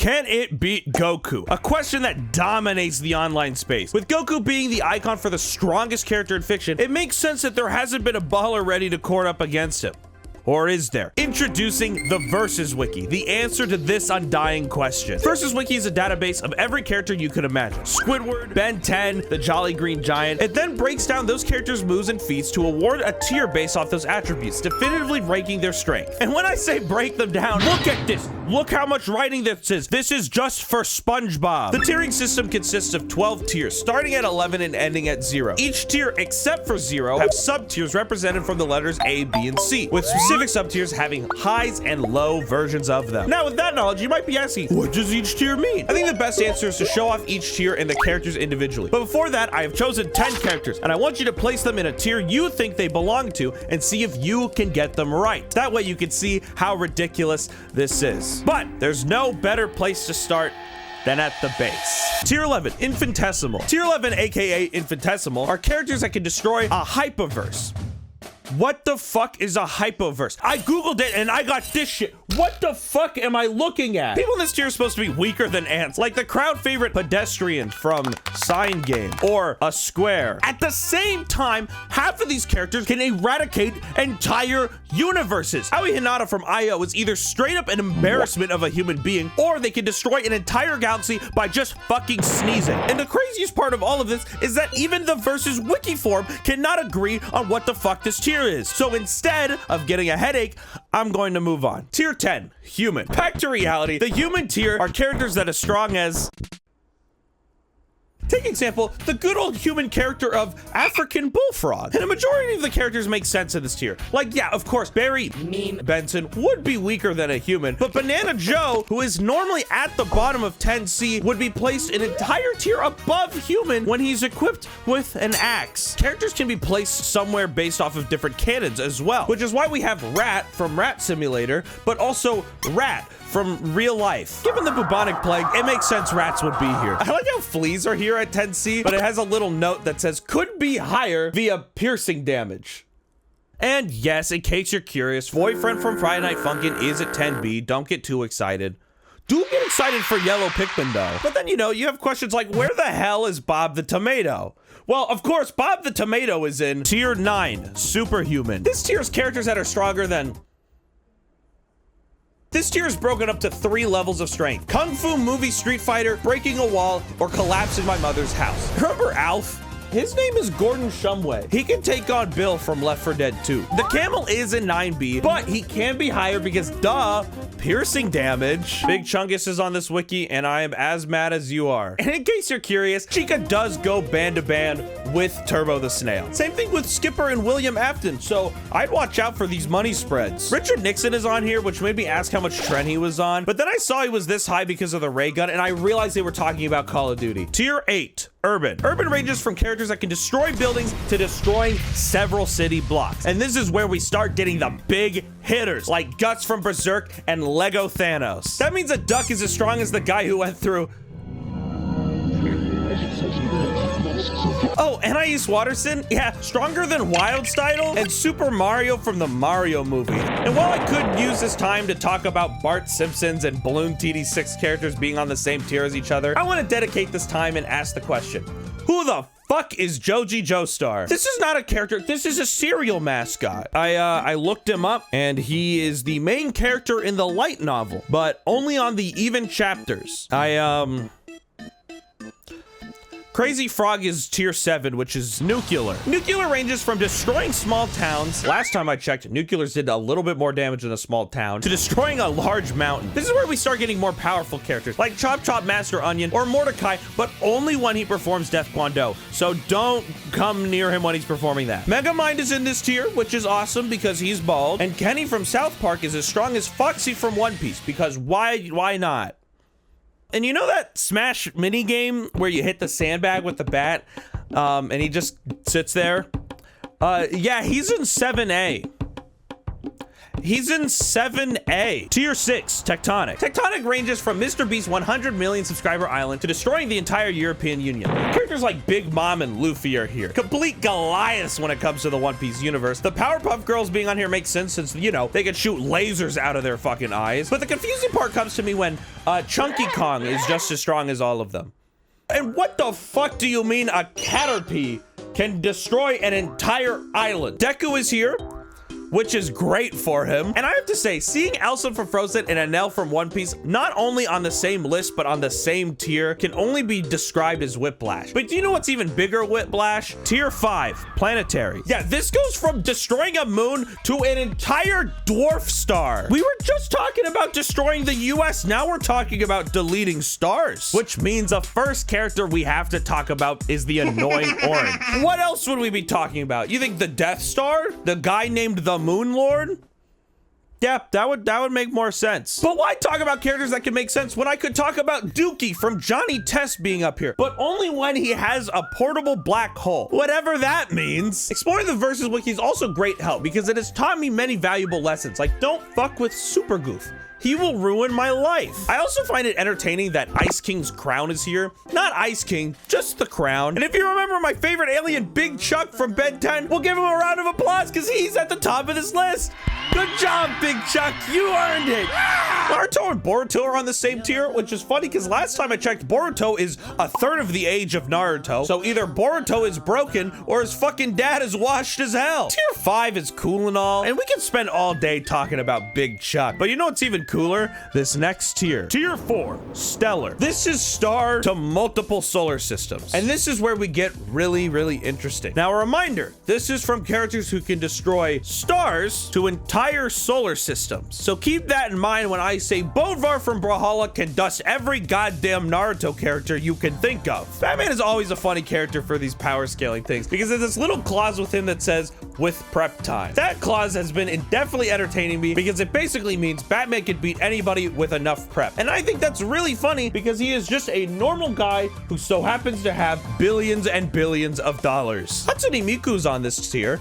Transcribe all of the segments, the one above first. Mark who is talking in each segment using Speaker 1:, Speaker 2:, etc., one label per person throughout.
Speaker 1: Can it beat Goku? A question that dominates the online space. With Goku being the icon for the strongest character in fiction, it makes sense that there hasn't been a baller ready to court up against him. Or is there? Introducing the Versus Wiki, the answer to this undying question. Versus Wiki is a database of every character you could imagine. Squidward, Ben 10, the Jolly Green Giant. It then breaks down those characters' moves and feats to award a tier based off those attributes, definitively ranking their strength. And when I say break them down, look at this. Look how much writing this is. This is just for SpongeBob. The tiering system consists of 12 tiers, starting at 11 and ending at 0. Each tier, except for 0, have sub-tiers represented from the letters A, B, and C, with specific sub-tiers having highs and low versions of them. Now, with that knowledge, you might be asking, what does each tier mean? I think the best answer is to show off each tier and the characters individually. But before that, I have chosen 10 characters, and I want you to place them in a tier you think they belong to and see if you can get them right. That way you can see how ridiculous this is. But there's no better place to start than at the base. Tier 11, Infinitesimal. Tier 11, aka Infinitesimal, are characters that can destroy a hyperverse. What the fuck is a hypoverse? I googled it and I got this shit. What the fuck am I looking at? People in this tier are supposed to be weaker than ants, like the crowd favorite pedestrian from Sign Game or a square. At the same time, half of these characters can eradicate entire universes. Aoi Hinata from IO is either straight up an embarrassment of a human being, or they can destroy an entire galaxy by just fucking sneezing. And the craziest part of all of this is that even the Versus Wiki form cannot agree on what the fuck this tier is. So instead of getting a headache, I'm going to move on. Tier 10, Human. Back to reality, the human tier are characters that are strong as... Take example, the good old human character of African Bullfrog. And a majority of the characters make sense in this tier. Like, yeah, of course, Barry Mean Benson would be weaker than a human, but Banana Joe, who is normally at the bottom of 10C, would be placed an entire tier above human when he's equipped with an axe. Characters can be placed somewhere based off of different canons as well, which is why we have Rat from Rat Simulator, but also Rat from real life. Given the bubonic plague, it makes sense rats would be here. I like how fleas are here at 10C, but it has a little note that says could be higher via piercing damage. And yes, in case you're curious, Boyfriend from Friday Night Funkin' is at 10B. Don't get too excited. Do get excited for Yellow Pikmin though. But then, you know, you have questions like, where the hell is Bob the Tomato? Well, of course, Bob the Tomato is in Tier 9, Superhuman. This tier is characters that are stronger than... This tier is broken up to 3 levels of strength: Kung Fu Movie Street Fighter, Breaking a Wall, or Collapsing My Mother's House. Remember Alf? His name is Gordon Shumway. He can take on Bill from Left 4 Dead 2. The camel is in 9B, but he can be higher because, duh, piercing damage. Big Chungus is on this wiki, and I am as mad as you are. And in case you're curious, Chica does go band to band with Turbo the Snail. Same thing with Skipper and William Afton, so I'd watch out for these money spreads. Richard Nixon is on here, which made me ask how much Tren he was on, but then I saw he was this high because of the ray gun, and I realized they were talking about Call of Duty. Tier 8. Urban. Urban ranges from characters that can destroy buildings to destroying several city blocks. And this is where we start getting the big hitters, like Guts from Berserk and Lego Thanos. That means a duck is as strong as the guy who went through... Oh, Anais Watterson? Yeah, stronger than Wildstyle and Super Mario from the Mario movie. And while I could use this time to talk about Bart Simpson's and Balloon TD6 characters being on the same tier as each other, I want to dedicate this time and ask the question, who the fuck is Joji Joestar? This is not a character, this is a cereal mascot. I looked him up, and he is the main character in the light novel, but only on the even chapters. Crazy Frog is tier 7, which is Nuclear. Nuclear ranges from destroying small towns. Last time I checked, Nuclears did a little bit more damage in a small town, to destroying a large mountain. This is where we start getting more powerful characters, like Chop Chop Master Onion or Mordecai, but only when he performs Death Kwon Do. So don't come near him when he's performing that. Megamind is in this tier, which is awesome because he's bald. And Kenny from South Park is as strong as Foxy from One Piece, because why not? And you know that Smash mini game where you hit the sandbag with the bat, and he just sits there? Yeah, he's in 7A. He's in 7A. Tier 6, Tectonic. Tectonic ranges from Mr. Beast's 100 million subscriber island to destroying the entire European Union. Characters like Big Mom and Luffy are here. Complete Goliaths when it comes to the One Piece universe. The Powerpuff Girls being on here makes sense since, you know, they could shoot lasers out of their fucking eyes. But the confusing part comes to me when Chunky Kong is just as strong as all of them. And what the fuck do you mean a Caterpie can destroy an entire island? Deku is here, which is great for him. And I have to say, seeing Elsa from Frozen and Enel from One Piece not only on the same list, but on the same tier can only be described as whiplash. But do you know what's even bigger whiplash? Tier 5, Planetary. Yeah, this goes from destroying a moon to an entire dwarf star. We were just talking about destroying the US. Now we're talking about deleting stars, which means the first character we have to talk about is the annoying orange. What else would we be talking about? You think the Death Star? The guy named the Moon Lord? Yeah, that would make more sense. But why talk about characters that can make sense when I could talk about Dookie from Johnny Test being up here, but only when he has a portable black hole, whatever that means. Exploring the Versus Wiki is also great help because it has taught me many valuable lessons, like don't fuck with Super Goof. He will ruin my life. I also find it entertaining that Ice King's crown is here. Not Ice King, just the crown. And if you remember my favorite alien, Big Chuck from Ben 10, we'll give him a round of applause because he's at the top of this list. Good job, Big Chuck. You earned it. Naruto and Boruto are on the same tier, which is funny because last time I checked, Boruto is a third of the age of Naruto. So either Boruto is broken or his fucking dad is washed as hell. Tier 5 is cool and all, and we can spend all day talking about Big Chuck. But you know what's even cooler? This next tier. Tier 4, Stellar. This is star to multiple solar systems. And this is where we get really, really interesting. Now, a reminder, this is from characters who can destroy stars to entire solar systems. So keep that in mind when I say Bodvar from Brawlhalla can dust every goddamn Naruto character you can think of. Batman is always a funny character for these power scaling things because there's this little clause with him that says, with prep time. That clause has been indefinitely entertaining me because it basically means Batman can beat anybody with enough prep. And I think that's really funny because he is just a normal guy who so happens to have billions and billions of dollars. Hatsune Miku's on this tier.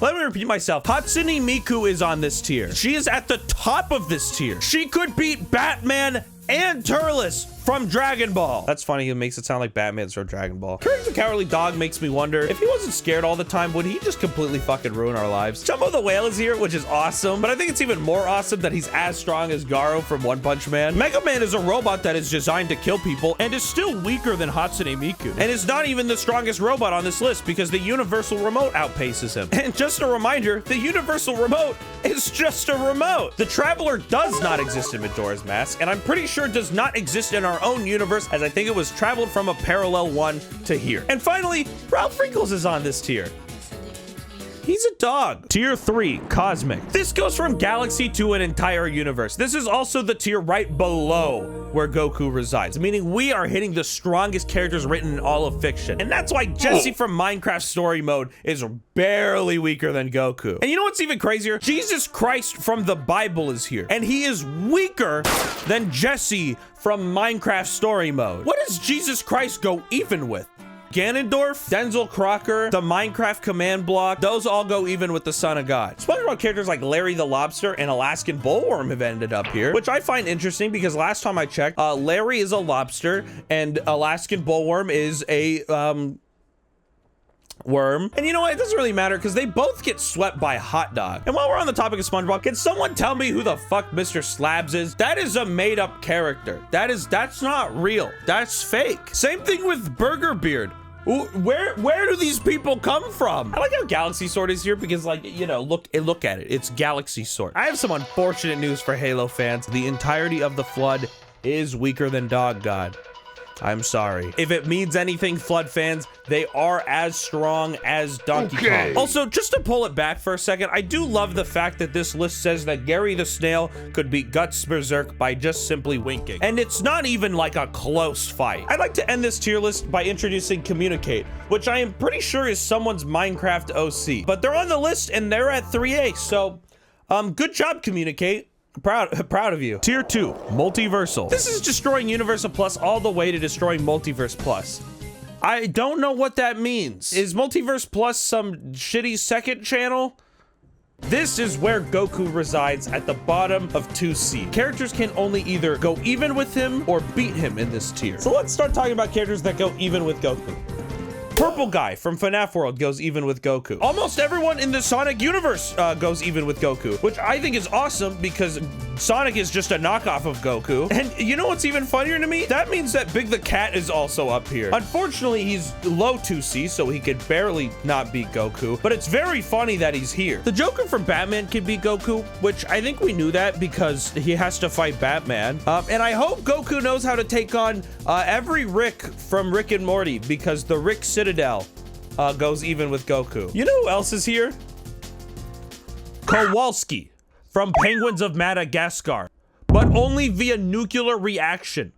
Speaker 1: Let me repeat myself. Hatsune Miku is on this tier. She is at the top of this tier. She could beat Batman and Turles from Dragon Ball. That's funny. It makes it sound like Batman's from Dragon Ball. Courage the Cowardly Dog makes me wonder if he wasn't scared all the time, would he just completely fucking ruin our lives? Jumbo the Whale is here, which is awesome, but I think it's even more awesome that he's as strong as Garo from One Punch Man. Mega Man is a robot that is designed to kill people and is still weaker than Hatsune Miku, and is not even the strongest robot on this list because the Universal Remote outpaces him. And just a reminder, the Universal Remote is just a remote. The Traveler does not exist in Majora's Mask, and I'm pretty sure does not exist in our own universe, as I think it was traveled from a parallel one to here. And finally, Ralph Wrinkles is on this tier. He's a dog. Tier 3, Cosmic. This goes from galaxy to an entire universe. This is also the tier right below where Goku resides, meaning we are hitting the strongest characters written in all of fiction. And that's why Jesse from Minecraft Story Mode is barely weaker than Goku. And you know what's even crazier? Jesus Christ from the Bible is here, and he is weaker than Jesse from Minecraft Story Mode. What does Jesus Christ go even with? Ganondorf, Denzel Crocker, the Minecraft command block, those all go even with the Son of God. SpongeBob characters like Larry the Lobster and Alaskan Bullworm have ended up here, which I find interesting because last time I checked, Larry is a lobster and Alaskan Bullworm is a worm. And you know what? It doesn't really matter because they both get swept by Hot Dog. And while we're on the topic of SpongeBob, can someone tell me who the fuck Mr. Slabs is? That is a made-up character. That's not real. That's fake. Same thing with Burger Beard. Where do these people come from? I like how Galaxy Sword is here because, like, you know, look at it. It's Galaxy Sword. I have some unfortunate news for Halo fans. The entirety of the Flood is weaker than Dog God. I'm sorry. If it means anything, Flood fans, they are as strong as Donkey Kong. Also, just to pull it back for a second, I do love the fact that this list says that Gary the Snail could beat Guts Berserk by just simply winking. And it's not even like a close fight. I'd like to end this tier list by introducing Communicate, which I am pretty sure is someone's Minecraft OC. But they're on the list and they're at 3A, so good job, Communicate. Proud of you. Tier 2, Multiversal. This is destroying Universal Plus all the way to destroying Multiverse Plus. I don't know what that means. Is Multiverse Plus some shitty second channel? This is where Goku resides, at the bottom of 2C. Characters can only either go even with him or beat him in this tier. So let's start talking about characters that go even with Goku. Purple guy from FNAF World goes even with Goku. Almost everyone in the Sonic universe goes even with Goku, which I think is awesome because Sonic is just a knockoff of Goku. And you know what's even funnier to me? That means that Big the Cat is also up here. Unfortunately, he's low 2C, so he could barely not beat Goku, but it's very funny that he's here. The Joker from Batman can beat Goku, which I think we knew that because he has to fight Batman. And I hope Goku knows how to take on every Rick from Rick and Morty, because the Rick Citadel goes even with Goku. You know who else is here? Kowalski from Penguins of Madagascar, but only via nuclear reaction.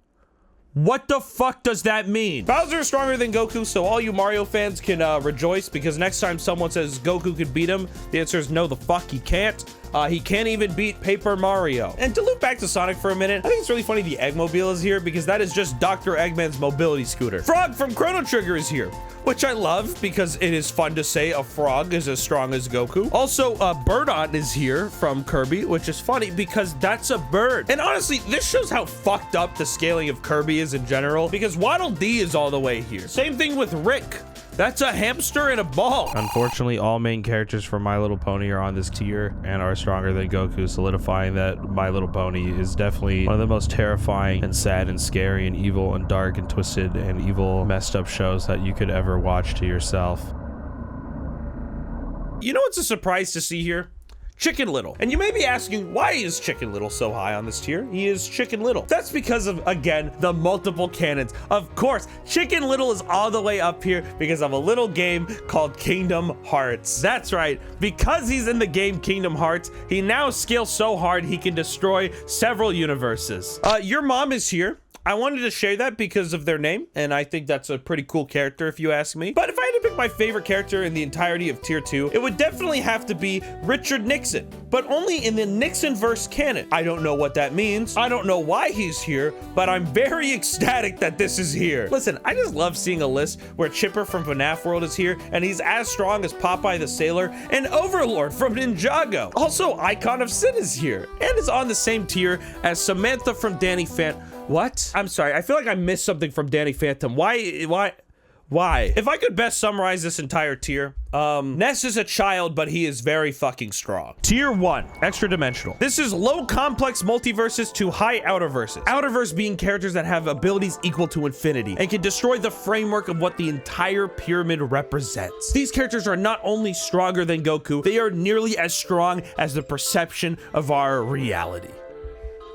Speaker 1: What the fuck does that mean? Bowser is stronger than Goku, so all you Mario fans can rejoice, because next time someone says Goku could beat him, the answer is no, the fuck he can't. He can't even beat Paper Mario. And to loop back to Sonic for a minute, I think it's really funny the Eggmobile is here, because that is just Dr. Eggman's mobility scooter. Frog from Chrono Trigger is here, which I love because it is fun to say a frog is as strong as Goku. Also, Birdon is here from Kirby, which is funny because that's a bird. And honestly, this shows how fucked up the scaling of Kirby is in general, because Waddle Dee is all the way here. Same thing with Rick. That's a hamster and a ball. Unfortunately, all main characters from My Little Pony are on this tier and are stronger than Goku, solidifying that My Little Pony is definitely one of the most terrifying and sad and scary and evil and dark and twisted and evil messed up shows that you could ever watch to yourself. You know what's a surprise to see here? Chicken Little. And you may be asking, why is Chicken Little so high on this tier? He is Chicken Little. That's because of, again, the multiple cannons. Of course, Chicken Little is all the way up here because of a little game called Kingdom Hearts. That's right. Because he's in the game Kingdom Hearts, he now scales so hard he can destroy several universes. Your mom is here. I wanted to share that because of their name, and I think that's a pretty cool character if you ask me. But if I had to pick my favorite character in the entirety of tier 2, it would definitely have to be Richard Nixon, but only in the Nixonverse canon. I don't know what that means. I don't know why he's here, but I'm very ecstatic that this is here. Listen, I just love seeing a list where Chipper from FNAF World is here, and he's as strong as Popeye the Sailor, and Overlord from Ninjago. Also, Icon of Sin is here, and is on the same tier as Samantha from Danny Phantom. What? I'm sorry. I feel like I missed something from Danny Phantom. Why? If I could best summarize this entire tier, Ness is a child, but he is very fucking strong. Tier 1, extra dimensional. This is low complex multiverses to high outerverses. Outerverse being characters that have abilities equal to infinity and can destroy the framework of what the entire pyramid represents. These characters are not only stronger than Goku, they are nearly as strong as the perception of our reality.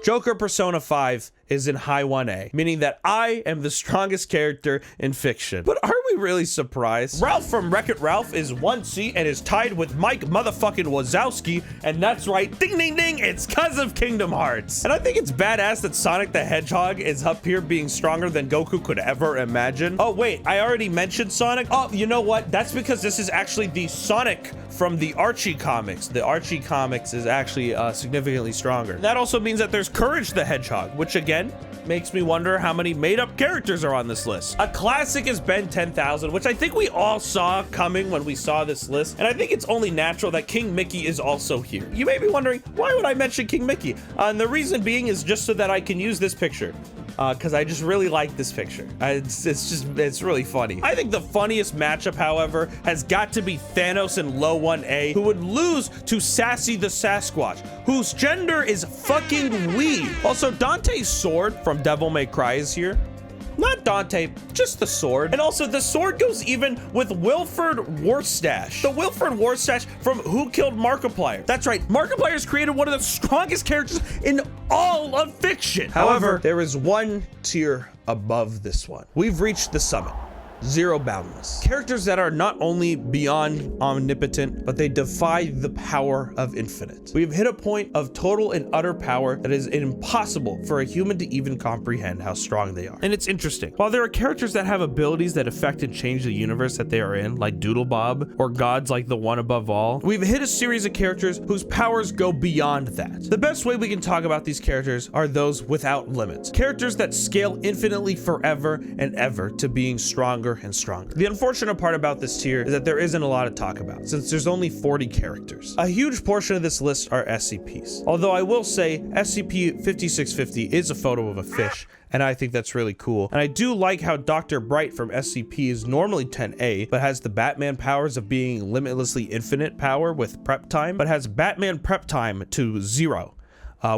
Speaker 1: Joker Persona 5 is in high 1A, meaning that I am the strongest character in fiction. But are we really surprised? Ralph from Wreck-It Ralph is 1C and is tied with Mike motherfucking Wazowski, and that's right, ding ding ding, it's cause of Kingdom Hearts. And I think it's badass that Sonic the Hedgehog is up here being stronger than Goku could ever imagine. Oh wait, I already mentioned Sonic. Oh, you know what? That's because this is actually the Sonic from the Archie comics. The Archie comics is actually significantly stronger. That also means that there's Courage the Hedgehog, which again, makes me wonder how many made-up characters are on this list. A classic is Ben 10,000, which I think we all saw coming when we saw this list, and I think it's only natural that King Mickey is also here. You may be wondering, why would I mention King Mickey? And the reason being is just so that I can use this picture. Because I just really like this picture. It's really funny. I think the funniest matchup, however, has got to be Thanos in low 1A, who would lose to Sassy the Sasquatch, whose gender is fucking weed. Also, Dante's sword from Devil May Cry is here. Not Dante, just the sword. And also the sword goes even with Wilford Warstash. The Wilford Warstash from Who Killed Markiplier. That's right, Markiplier's created one of the strongest characters in all of fiction. However, there is one tier above this one. We've reached the summit. Zero Boundless. Characters that are not only beyond omnipotent, but they defy the power of infinite. We've hit a point of total and utter power that is impossible for a human to even comprehend how strong they are. And it's interesting. While there are characters that have abilities that affect and change the universe that they are in, like Doodlebob, or gods like the One Above All, we've hit a series of characters whose powers go beyond that. The best way we can talk about these characters are those without limits. Characters that scale infinitely forever and ever to being stronger stronger and stronger. The unfortunate part about this tier is that there isn't a lot to talk about, since there's only 40 characters. A huge portion of this list are SCPs. Although I will say SCP-5650 is a photo of a fish, and I think that's really cool. And I do like how Dr. Bright from SCP is normally 10A, but has the Batman powers of being limitlessly infinite power with prep time, but has Batman prep time to 0.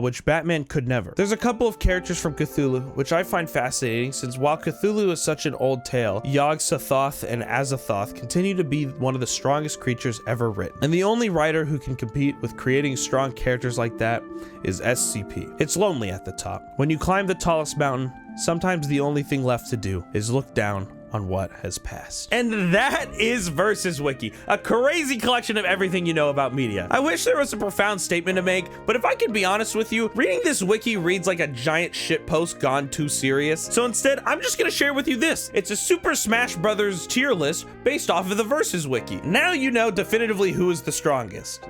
Speaker 1: Which Batman could never. There's a couple of characters from Cthulhu, which I find fascinating, since while Cthulhu is such an old tale, Yog-Sothoth and Azathoth continue to be one of the strongest creatures ever written. And the only writer who can compete with creating strong characters like that is SCP. It's lonely at the top. When you climb the tallest mountain, sometimes the only thing left to do is look down on what has passed. And that is Versus Wiki, a crazy collection of everything you know about media. I wish there was a profound statement to make, but if I can be honest with you, reading this wiki reads like a giant shitpost gone too serious. So instead, I'm just gonna share with you this. It's a Super Smash Brothers tier list based off of the Versus Wiki. Now you know definitively who is the strongest.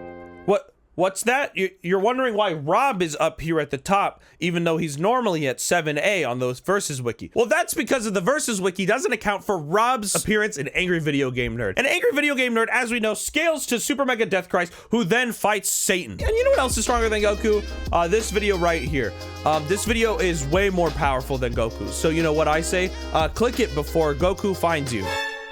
Speaker 1: What's that? You're wondering why Rob is up here at the top, even though he's normally at 7A on those Versus Wiki. Well, that's because of the Versus Wiki doesn't account for Rob's appearance in Angry Video Game Nerd. An Angry Video Game Nerd, as we know, scales to Super Mega Death Christ, who then fights Satan. And you know what else is stronger than Goku? This video right here. This video is way more powerful than Goku's. So you know what I say? Click it before Goku finds you.